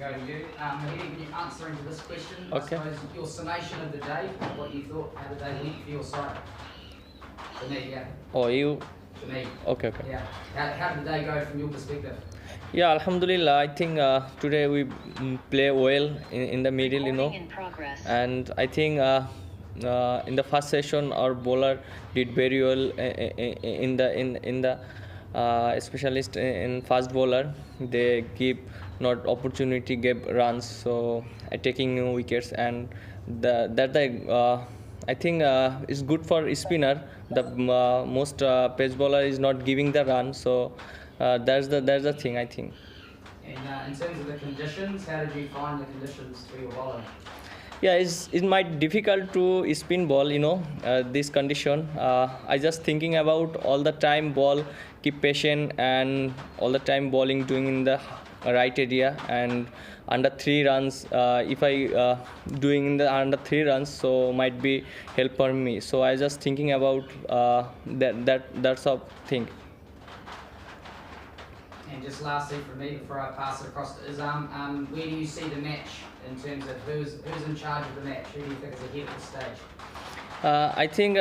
go to you. Mehidy, can you answer into this question? Okay. I suppose your summation of the day, what you thought, how the day went for your side. For me, yeah. Oh, you? For me. Okay. Yeah. How did the day go from your perspective? Yeah, Alhamdulillah. I think today we play well in the middle, Recording in progress. and I think in the first session our bowler did very well in the specialist in fast bowler. They give not opportunity, gave runs, so taking new wickets, and I think is good for spinner. The most pace bowler is not giving the run, so that's the thing, I think. And in terms of the conditions, how did you find the conditions for your bowling? Yeah, it might difficult to spin ball, this condition. I just thinking about all the time ball, keep patient, and all the time bowling doing in the right area, and under 3 runs, if I doing in the under 3 runs, so might be help for me. So I just thinking about that's a thing. And just lastly from me, before I pass it across to Izam, where do you see the match in terms of who's in charge of the match? Who do you think is ahead at this stage? I think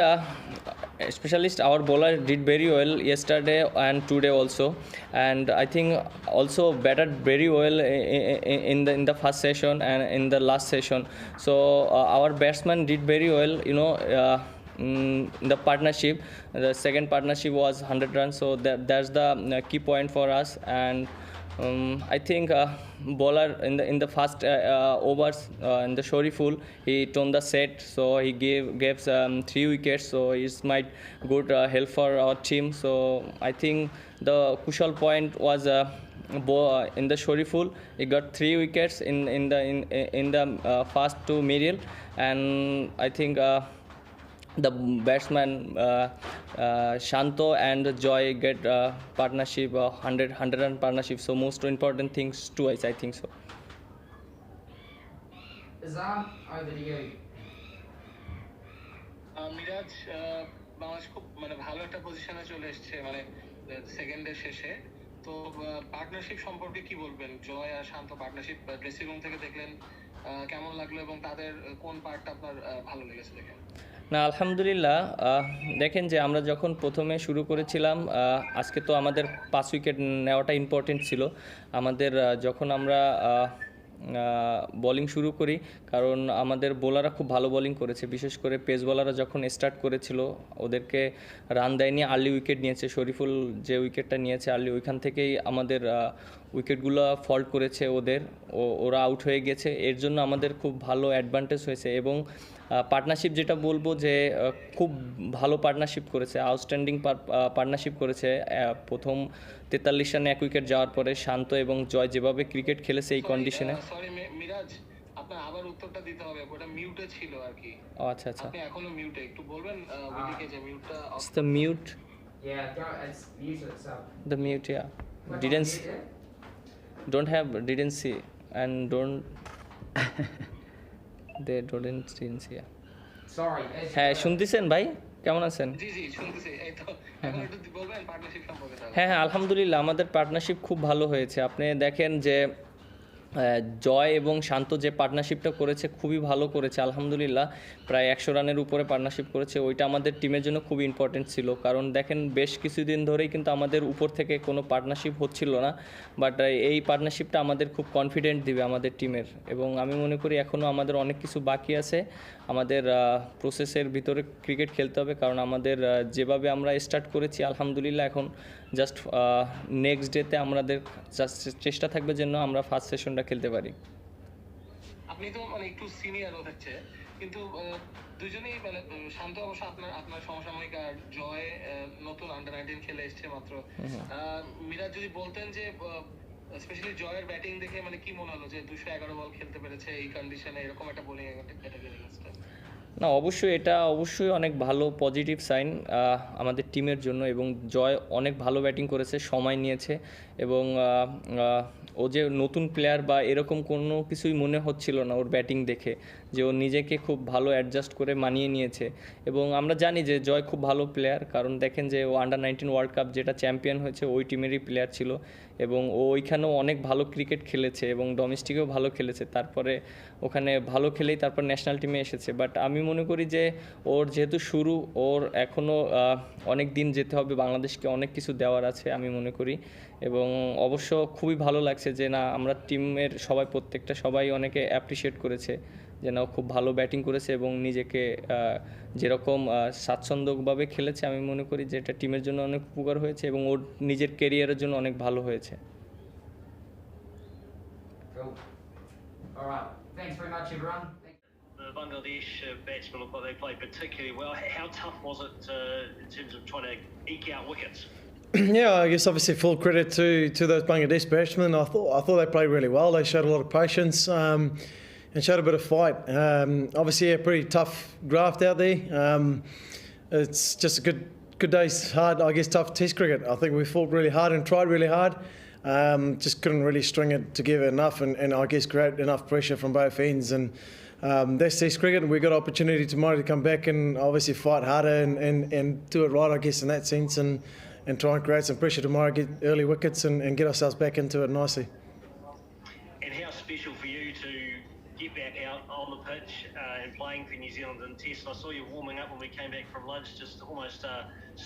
specialist our bowler did very well yesterday and today also, and I think also batted very well in the first session and in the last session. So our batsman did very well, the partnership. The second partnership was 100 runs, so that's the key point for us. And I think bowler in the first overs in the Shoriful, he turned the set, so he gave 3 wickets, so it's might good help for our team. So I think the crucial point was in the Shoriful, he got 3 wickets in the first to middle, and I think the batsman Shanto and Joy get partnership, 100 run partnership. So most important things twice, I think so. Izam, over to you. Miraj, Bangladesh খুব ভালো একটা পজিশনে চলে এসেছে সেকেন্ডের শেষে। তো partnership সম্পর্কে কি বলবেন? জয় আর শান্ত পার্টনারশিপ ড্রেসিং রুম থেকে দেখলেন, কেমন লাগলো এবং তাদের কোন পার্টটা আপনার ভালো লেগেছে দেখেন? না, আলহামদুলিল্লাহ, দেখেন যে আমরা যখন প্রথমে শুরু করেছিলাম, আজকে তো আমাদের 5 উইকেট নেওয়াটা ইম্পর্টেন্ট ছিল আমাদের। যখন আমরা বোলিং শুরু করি, কারণ আমাদের বোলাররা খুব ভালো বোলিং করেছে, বিশেষ করে পেস বোলাররা যখন স্টার্ট করেছিল ওদেরকে রান দেয়নি, আর্লি উইকেট নিয়েছে। শরীফুল যে উইকেটটা নিয়েছে আর্লি, ওইখান থেকেই আমাদের উইকেটগুলো ফল্ট করেছে ওরা আউট হয়ে গেছে। এর জন্য আমাদের খুব ভালো অ্যাডভান্টেজ হয়েছে। এবং পার্টনারশিপ যেটা বলবো যে খুব ভালো পার্টনারশিপ করেছে, আউটস্ট্যান্ডিং পার্টনারশিপ করেছে। প্রথম 43 রানে 1 উইকেট যাওয়ার পরে শান্ত এবং জয় যেভাবে ক্রিকেট খেলেছে এই কন্ডিশনে। সরি মিরাজ, আপনার আবার উত্তরটা দিতে হবে, ওটা মিউটে ছিল আর কি। আচ্ছা, আপনি এখনো মিউটে, একটু বলবেন ওইদিকে যে মিউটটা of. It's the mute. Yeah, it's mute itself. The mute, yeah. Didn't see and don't they didn't see. Yeah. Sorry. হ্যাঁ, শুনতেছেন ভাই? কেমন আছেন? জি শুনতেছি। এই তো এখন একটু বলবেন পার্টনারশিপ সম্পর্কে। হ্যাঁ, আলহামদুলিল্লাহ, আমাদের পার্টনারশিপ খুব ভালো হয়েছে। আপনি দেখেন যে জয় এবং শান্ত যে পার্টনারশিপটা করেছে খুবই ভালো করেছে আলহামদুলিল্লাহ। প্রায় 100 রানের উপরে পার্টনারশিপ করেছে। ওইটা আমাদের টিমের জন্য খুব ইম্পর্টেন্ট ছিল, কারণ দেখেন বেশ কিছুদিন ধরেই কিন্তু আমাদের উপর থেকে কোনো পার্টনারশিপ হচ্ছিল না, বাট এই পার্টনারশিপটা আমাদের খুব কনফিডেন্ট দিবে আমাদের টিমের। এবং আমি মনে করি এখনও আমাদের অনেক কিছু বাকি আছে, আমাদের প্রসেসের ভিতরে ক্রিকেট খেলতে হবে, কারণ আমাদের যেভাবে আমরা স্টার্ট করেছি আলহামদুলিল্লাহ, এখন জাস্ট নেক্সট ডেতে আমাদের চেষ্টা থাকবে যেন আমরা ফার্স্ট সেশনটা খেলতে পারি। আপনি তো একটু সিনিয়র হচ্ছে, কিন্তু দুজনেই শান্ত অবশ্য আপনার সমসাময়িক, আর জয় নতুন আন্ডার 19 খেলে এসছে মাত্র। মিরাজ, যদি বলতেন যে স্পেশালি জয়ের ব্যাটিং দেখে কি মনে হলো যে 211 বল খেলতে পেরেছে এই কন্ডিশনে, এরকম একটা বোলিং ক্যাটাগরি? না, অবশ্যই এটা অনেক ভালো পজিটিভ সাইন আমাদের টিমের জন্য। এবং জয় অনেক ভালো ব্যাটিং করেছে, সময় নিয়েছে, এবং ও যে নতুন প্লেয়ার বা এরকম কোনো কিছুই মনে হচ্ছিল না ওর ব্যাটিং দেখে, যে ও নিজেকে খুব ভালো অ্যাডজাস্ট করে মানিয়ে নিয়েছে। এবং আমরা জানি যে জয় খুব ভালো প্লেয়ার, কারণ দেখেন যে ও আন্ডার 19 ওয়ার্ল্ড কাপ যেটা চ্যাম্পিয়ন হয়েছে ওই টিমেরই প্লেয়ার ছিল। এবং ও ওইখানেও অনেক ভালো ক্রিকেট খেলেছে এবং ডোমেস্টিকেও ভালো খেলেছে, তারপরে ওখানে ভালো খেলেই তারপর ন্যাশনাল টিমে এসেছে। বাট আমি মনে করি যে ওর যেহেতু শুরু, ওর এখনও অনেক দিন যেতে হবে, বাংলাদেশকে অনেক কিছু দেওয়ার আছে আমি মনে করি। এবং অবশ্য খুবই ভালো লাগছে যে না, আমরা টিমের প্রত্যেকটা সবাই অনেকে অ্যাপ্রিসিয়েট করেছে যে না, ও খুব ভালো ব্যাটিং করেছে এবং নিজেকে যেরকম স্বাচ্ছন্দ্যভাবে খেলেছে, আমি মনে করি যে এটা টিমের জন্য অনেক উপকার হয়েছে এবং ওর নিজের ক্যারিয়ারের জন্য অনেক ভালো হয়েছে। Cool. All right. Thanks very much, everyone. The Bangladesh batsmen look like they played particularly well. How tough was it in terms of trying to eke out wickets? Yeah, I guess obviously full credit to those Bangladesh batsmen. I thought they played really well. They showed a lot of patience and showed a bit of fight. Obviously, a pretty tough graft out there. It's just a good day's hard, I guess, tough Test cricket. I think we fought really hard and tried really hard. Just couldn't really string it together enough, and I guess create enough pressure from both ends. And that's Test cricket, and we got opportunity tomorrow to come back and obviously fight harder and do it right, I guess, in that sense, and try and create some pressure tomorrow, get early wickets and get ourselves back into it nicely. And how special for you to get back out on the pitch and playing for New Zealand in Test? I saw you warming up when we came back from lunch, just almost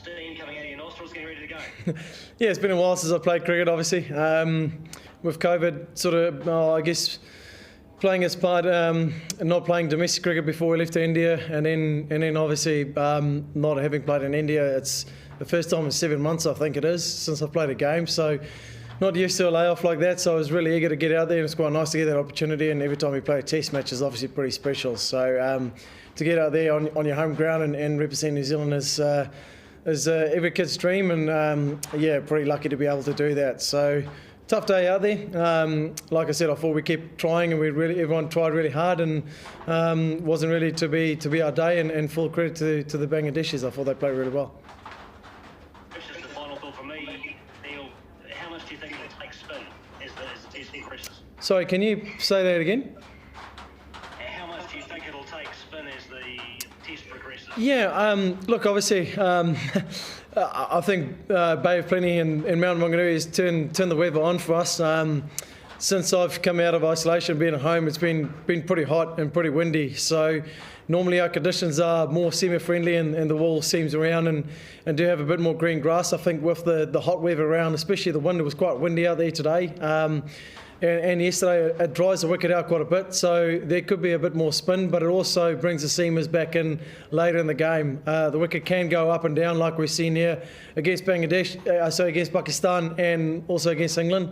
steam coming out of your nostrils, getting ready to go. Yeah, it's been a while since I played cricket, obviously. With COVID, sort of, I guess, playing its part, not playing domestic cricket before we left to India, and then obviously not having played in India. It's the first time in 7 months, I think it is, since I've played a game. So not used to a layoff like that. So I was really eager to get out there, and it's quite nice to get that opportunity. And every time we play a Test match is obviously pretty special. So to get out there on your home ground and represent New Zealand is every kid's dream, and yeah, pretty lucky to be able to do that. So tough day out there. Like I said, I thought we kept trying, and everyone tried really hard, and wasn't really to be our day. And full credit to the Bangladeshis. I thought they played really well. Just the final thought for me, Neil. How much do you think it'll take spin as the Test progresses? Sorry, can you say that again? How much do you think it'll take spin as the Test progresses? Yeah, look, obviously, I think Bay of Plenty and Mount Maunganui has turned the weather on for us. Since I've come out of isolation, being at home, it's been pretty hot and pretty windy. So normally our conditions are more semi-friendly, and the wall seams around and do have a bit more green grass. I think with the hot weather around, especially the wind, it was quite windy out there today. And yesterday it dries the wicket out quite a bit, so there could be a bit more spin, but it also brings the seamers back in later in the game. The wicket can go up and down like we've seen here against Bangladesh, against Pakistan, and also against England.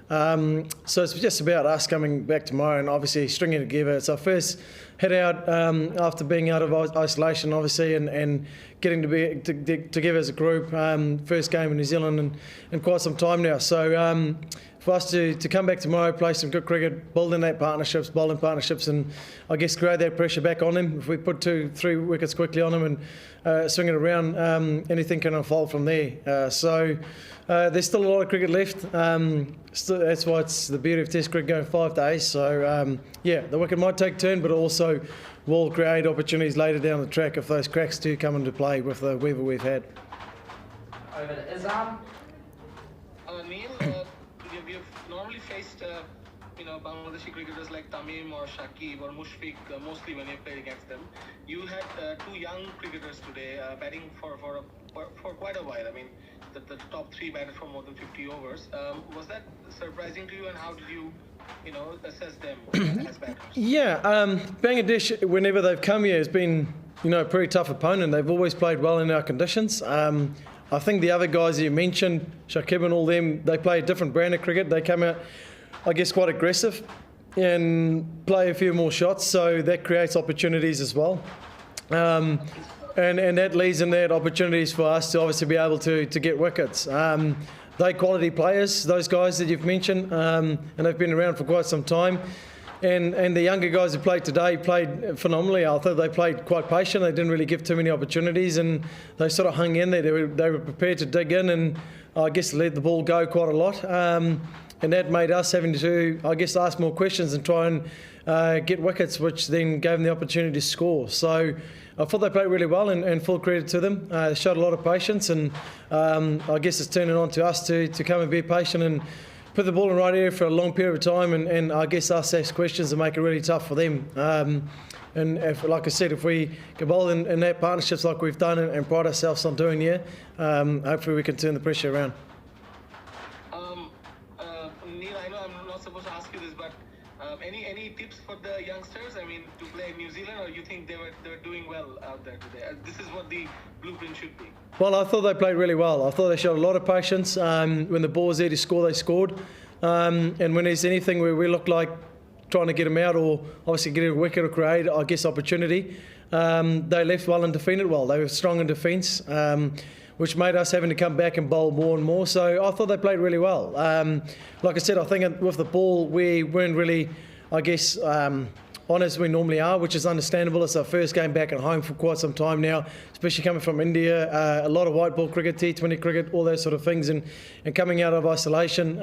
So it's just about us coming back tomorrow and obviously stringing it together. It's our first hit out after being out of isolation, obviously, and getting to be together as a group. First game in New Zealand in quite some time now. So for us to come back tomorrow, play some good cricket, bowling partnerships, and I guess create that pressure back on him. If we put 2-3 wickets quickly on him and swing it around, anything can unfold from there. So there's still a lot of cricket left. That's why it's the beauty of Test cricket going 5 days. So yeah, the wicket might take turn, but also will create opportunities later down the track if those cracks do come into play with the weather we've had. Over to Izam. Neil, you've normally faced Bangladeshi cricketers like Tamim or Shakib or Mushfiq mostly when you played against them. You had two young cricketers today batting for quite a while. I mean, the top three batted for more than 50 overs. Was that surprising to you, and how did you assess them as batters? Yeah, Bangladesh, whenever they've come here, has been a pretty tough opponent. They've always played well in our conditions. I think the other guys you mentioned, Shakib and all them, they play a different brand of cricket. They come out, I guess, quite aggressive and play a few more shots, so that creates opportunities as well. And that leads in that opportunities for us to obviously be able to get wickets. They're quality players, those guys that you've mentioned, and they've been around for quite some time. And the younger guys who played today played phenomenally. I thought they played quite patient. They didn't really give too many opportunities, and they sort of hung in there. They were prepared to dig in and I guess let the ball go quite a lot. And that made us having to, I guess, ask more questions and try and get wickets, which then gave them the opportunity to score. So I thought they played really well, and full credit to them. They showed a lot of patience, and I guess it's turning on to us to come and be patient and put the ball in the right area for a long period of time, and I guess us ask questions and make it really tough for them. And like I said, if we can bowl in that partnerships like we've done and pride ourselves on doing here, hopefully we can turn the pressure around. Neil, I know I'm not supposed to ask you this, but any tips for the youngsters? I mean, to play in New Zealand, or you think they were doing well out there today? This is what the blueprint should be. Well, I thought they played really well. I thought they showed a lot of patience. When the ball was there to score, they scored. And when there's anything where we look like trying to get them out, or obviously get a wicket or create, I guess, opportunity, they left well and defended well. They were strong in defence, which made us having to come back and bowl more and more. So I thought they played really well. Like I said, I think with the ball, we weren't really, I guess, on as we normally are, which is understandable. It's our first game back at home for quite some time now, especially coming from India. A lot of white ball cricket, T20 cricket, all those sort of things, and coming out of isolation.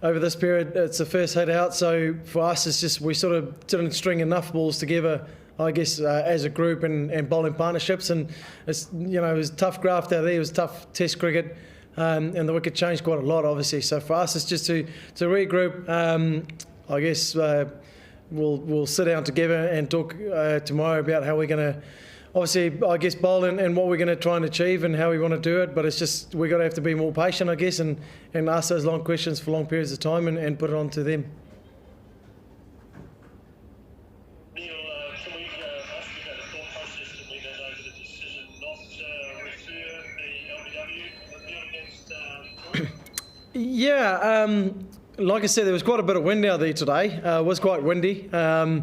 Over this period, it's the first hit out, so for us, it's just we sort of didn't string enough balls together, I guess, as a group and bowling partnerships. And it's, it was tough graft out there. It was tough Test cricket, and the wicket changed quite a lot, obviously. So for us, it's just to regroup. I guess we'll sit down together and talk tomorrow about how we're going to, obviously, I guess, bowl and what we're going to try and achieve and how we want to do it. But it's just we're going to have to be more patient, I guess, and ask those long questions for long periods of time and put it on to them. Neil, can we ask you about the thought process that we had over the decision not to refer the LBW review against Yeah, like I said, there was quite a bit of wind out there today. It was quite windy. There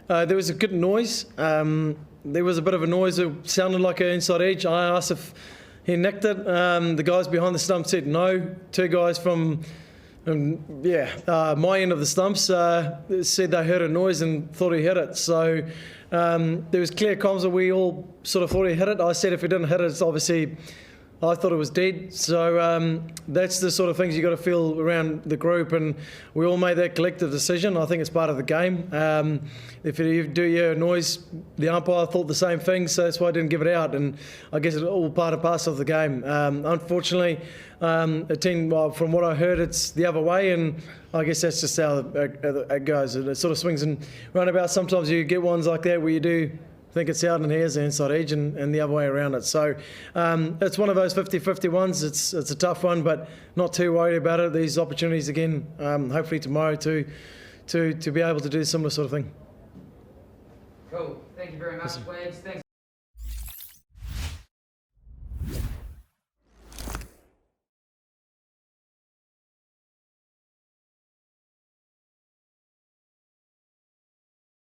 was a good noise. There was a bit of a noise that sounded like an inside edge. I asked if he nicked it. The guys behind the stump said no. Two guys from my end of the stumps said they heard a noise and thought he hit it. So there was clear comms that we all sort of thought he hit it. I said if he didn't hit it, it's obviously, I thought it was dead. So that's the sort of things you got to feel around the group, and we all made that collective decision. I think it's part of the game. If you do hear a noise, the umpire thought the same thing, so that's why I didn't give it out. And I guess it's all part and parcel of the game. Unfortunately, the team, from what I heard, it's the other way, and I guess that's just how it goes. It sort of swings and roundabouts. Sometimes you get ones like that where you do think it's out and here's the inside edge, and the other way around it. So it's one of those 50-50 ones. It's a tough one, but not too worried about it. These opportunities again, hopefully tomorrow to be able to do a similar sort of thing. Cool. Thank you very much, Wags. Thanks.